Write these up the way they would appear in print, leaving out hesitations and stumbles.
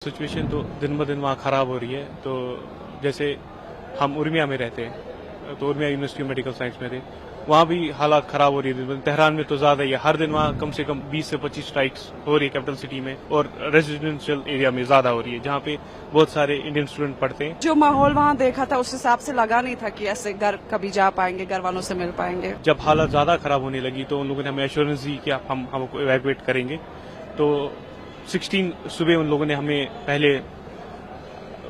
Situation तो दिन ब दिन वहाँ ख़राब हो रही है। तो जैसे हम उर्मिया में रहते हैं, तो Urmia university of medical science में थे, वहाँ भी हालात ख़राब हो रही है। दिन ब दिन तेहरान में तो ज़्यादा ही है, हर दिन वहाँ कम से कम 20 से 25 स्ट्राइक्स हो रही है कैपिटल सिटी में, और रेजिडेंशियल एरिया में ज़्यादा हो रही है जहाँ पे बहुत सारे इंडियन स्टूडेंट पढ़ते हैं। जो माहौल वहाँ देखा था उस हिसाब से लगा नहीं था कि ऐसे घर कभी जा पाएंगे, घर वालों से मिल पाएंगे। जब हालात ज़्यादा ख़राब होने लगी तो उन लोगों ने हमें एश्योरेंस दी कि हम हमको इवैक्यूएट करेंगे। तो 16 सुबह उन लोगों ने हमें पहले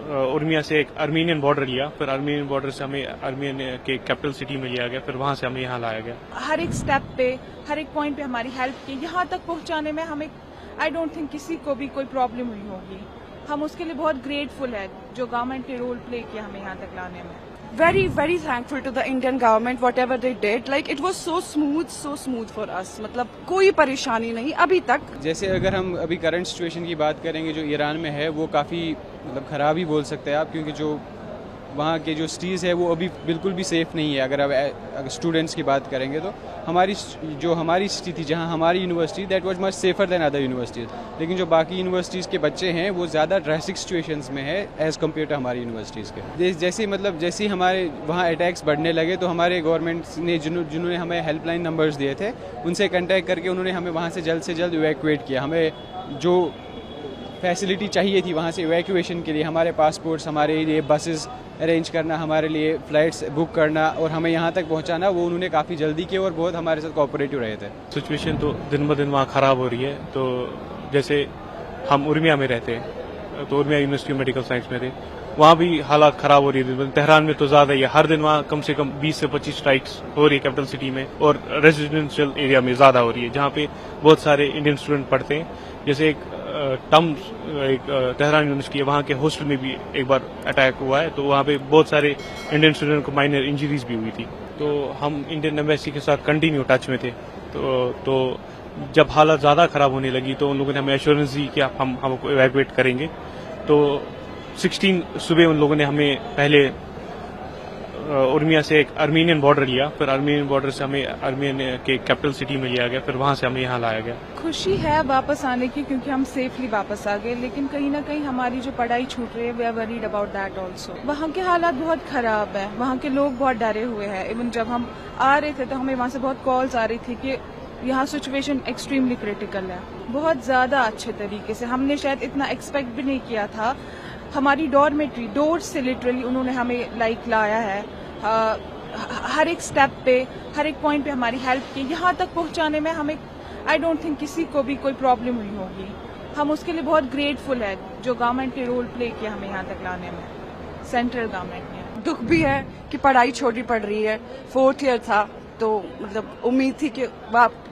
उर्मिया से एक अर्मीनियन बॉर्डर लिया, फिर अर्मीनियन बॉर्डर से हमें अर्मीनियन के कैपिटल सिटी में लिया गया, फिर वहाँ से हमें यहाँ लाया गया। हर एक स्टेप पे, हर एक पॉइंट पे हमारी हेल्प की, यहाँ तक पहुँचाने में हमें आई डोंट थिंक किसी को भी कोई प्रॉब्लम हुई होगी। हम उसके लिए बहुत ग्रेटफुल है जो गवर्नमेंट ने रोल प्ले किया हमें यहाँ तक लाने में। Very, very thankful to the Indian government, whatever they did. Like it was so smooth for us. मतलब कोई परेशानी नहीं अभी तक। जैसे अगर हम अभी करंट सिचुएशन की बात करेंगे जो ईरान में है, वो काफ़ी मतलब ख़राब ही बोल सकते हैं आप, क्योंकि जो वहाँ के जो सिटीज़ है वो अभी बिल्कुल भी सेफ़ नहीं है। अगर स्टूडेंट्स की बात करेंगे तो हमारी सिटी थी जहाँ हमारी university, that was much safer than other universities. लेकिन जो बाकी यूनिवर्सिटीज़ के बच्चे हैं वो ज़्यादा ड्रेस्टिक सिचुएशंस में है एज़ कम्पेयर टू हमारी यूनिवर्सिटीज़ के। जैसे हमारे वहाँ अटैक्स बढ़ने लगे तो हमारे गवर्नमेंट ने जिन्होंने हमें हेल्पलाइन नंबर्स दिए थे उनसे कॉन्टैक्ट करके उन्होंने हमें वहाँ से जल्द इवैक्यूएट किया। हमें जो फैसिलिटी चाहिए थी वहाँ से इवैक्यूएशन के लिए, हमारे पासपोर्ट्स, हमारे लिए बसेस अरेंज करना, हमारे लिए फ़्लाइट्स बुक करना और हमें यहाँ तक पहुँचाना, वो उन्होंने काफ़ी जल्दी किया और बहुत हमारे साथ कोऑपरेटिव रहे थे। सिचुएशन तो दिन ब दिन वहाँ ख़राब हो रही है। तो जैसे हम उर्मिया में रहते हैं, तो Urmia university of medical science में थे, वहाँ भी हालात ख़राब हो रही है। दिन ब दिन तेहरान में तो ज़्यादा ही है, हर दिन वहाँ कम से कम 20 से 25 स्ट्राइक्स हो रही है कैपिटल सिटी में, और रेजिडेंशियल एरिया में ज़्यादा हो रही है जहाँ पे बहुत सारे इंडियन स्टूडेंट पढ़ते हैं। जैसे एक तेहरान यूनिवर्सिटी है, वहाँ के हॉस्टल में भी एक बार अटैक हुआ है, तो वहाँ पे बहुत सारे इंडियन स्टूडेंट को माइनर इंजरीज भी हुई थी। तो हम इंडियन एम्बेसी के साथ कंटिन्यू टच में थे। तो जब हालात ज़्यादा ख़राब होने लगी तो उन लोगों ने हमें एश्योरेंस दी कि हम हमको इवैक्यूएट करेंगे। तो 16 सुबह उन लोगों ने हमें पहले उर्मिया से एक अर्मीनियन बॉर्डर लिया, फिर अर्मीनियन बॉर्डर से हमें अर्मीनियन के कैपिटल सिटी में लिया गया, फिर वहाँ से हमें यहाँ लाया गया। खुशी है वापस आने की क्योंकि हम सेफली वापस आ गए, लेकिन कहीं ना कहीं हमारी जो पढ़ाई छूट रही है, we are worried about that also. वहाँ के हालात बहुत खराब है, वहाँ के लोग बहुत डरे हुए हैं। इवन जब हम आ रहे थे तो हमें वहाँ से बहुत कॉल्स आ रही थी कि यहाँ सिचुएशन एक्सट्रीमली क्रिटिकल है। बहुत ज़्यादा अच्छे तरीके से, हमने शायद इतना एक्सपेक्ट भी नहीं किया था। हमारी डॉर्मेट्री डोर से लिटरली उन्होंने हमें लाया है। हर एक स्टेप पे, हर एक पॉइंट पे हमारी हेल्प की, यहाँ तक पहुँचाने में हमें आई डोंट थिंक किसी को भी कोई प्रॉब्लम हुई होगी। हम उसके लिए बहुत ग्रेटफुल है जो गवर्नमेंट ने रोल प्ले किया हमें यहाँ तक लाने में, सेंट्रल गवर्नमेंट ने। दुख भी है कि पढ़ाई छोटी पड़ रही है, 4th ईयर था तो मतलब उम्मीद थी कि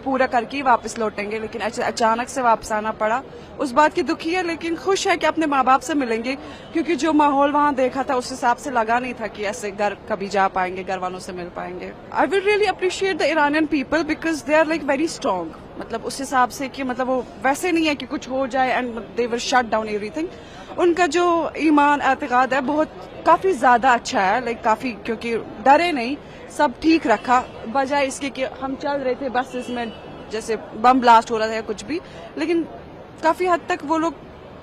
पूरा करके ही वापस लौटेंगे, लेकिन अचानक से वापस आना पड़ा। उस बात की दुखी है, लेकिन खुश है कि अपने माँ बाप से मिलेंगे, क्योंकि जो माहौल वहाँ देखा था उस हिसाब से लगा नहीं था कि ऐसे घर कभी जा पाएंगे, घर वालों से मिल पाएंगे। I will really appreciate the Iranian people because they are like very strong. मतलब उस हिसाब से कि मतलब वो वैसे नहीं है कि कुछ हो जाए and they will shut down everything. उनका जो ईमान एतकाद है बहुत काफी ज्यादा अच्छा है, लाइक काफी, क्योंकि डरे नहीं, सब ठीक रखा। बजाय इसके कि हम चल रहे थे बसेस में, जैसे बम ब्लास्ट हो रहा था या कुछ भी, लेकिन काफी हद तक वो लोग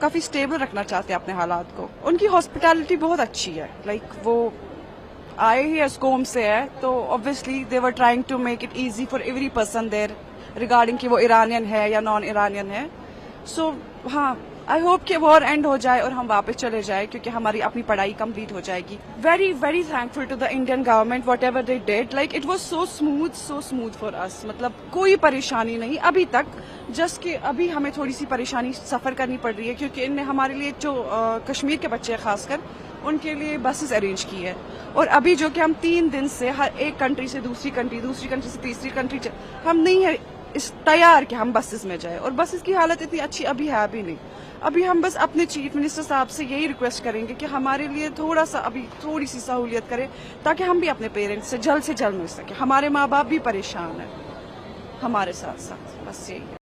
काफी स्टेबल रखना चाहते हैं अपने हालात को। उनकी हॉस्पिटैलिटी बहुत अच्छी है, लाइक वो आए ही एस्कोम से है तो obviously they were trying to make it easy for every person there regarding कि वो ईरानियन है या नॉन ईरानियन है। सो हाँ, आई होप कि वॉर एंड हो जाए और हम वापस चले जाए, क्योंकि हमारी अपनी पढ़ाई कंप्लीट हो जाएगी। Very, very thankful to the Indian government, whatever they did. Like it was so smooth for us. मतलब कोई परेशानी नहीं अभी तक, जस्ट कि अभी हमें थोड़ी सी परेशानी सफर करनी पड़ रही है, क्योंकि इनने हमारे लिए जो कश्मीर के बच्चे खासकर उनके लिए बसेस अरेंज की है। और अभी जो कि हम 3 दिन से हर एक कंट्री से दूसरी कंट्री से तीसरी कंट्री, हम नहीं है इस तैयार कि हम बसेस में जाए, और बसेस की हालत इतनी अच्छी अभी है भी नहीं। अभी हम बस अपने चीफ मिनिस्टर साहब से यही रिक्वेस्ट करेंगे कि हमारे लिए थोड़ा सा अभी थोड़ी सी सहूलियत करें, ताकि हम भी अपने पेरेंट्स से जल्द मिल सके। हमारे माँ बाप भी परेशान है हमारे साथ साथ, बस यही है।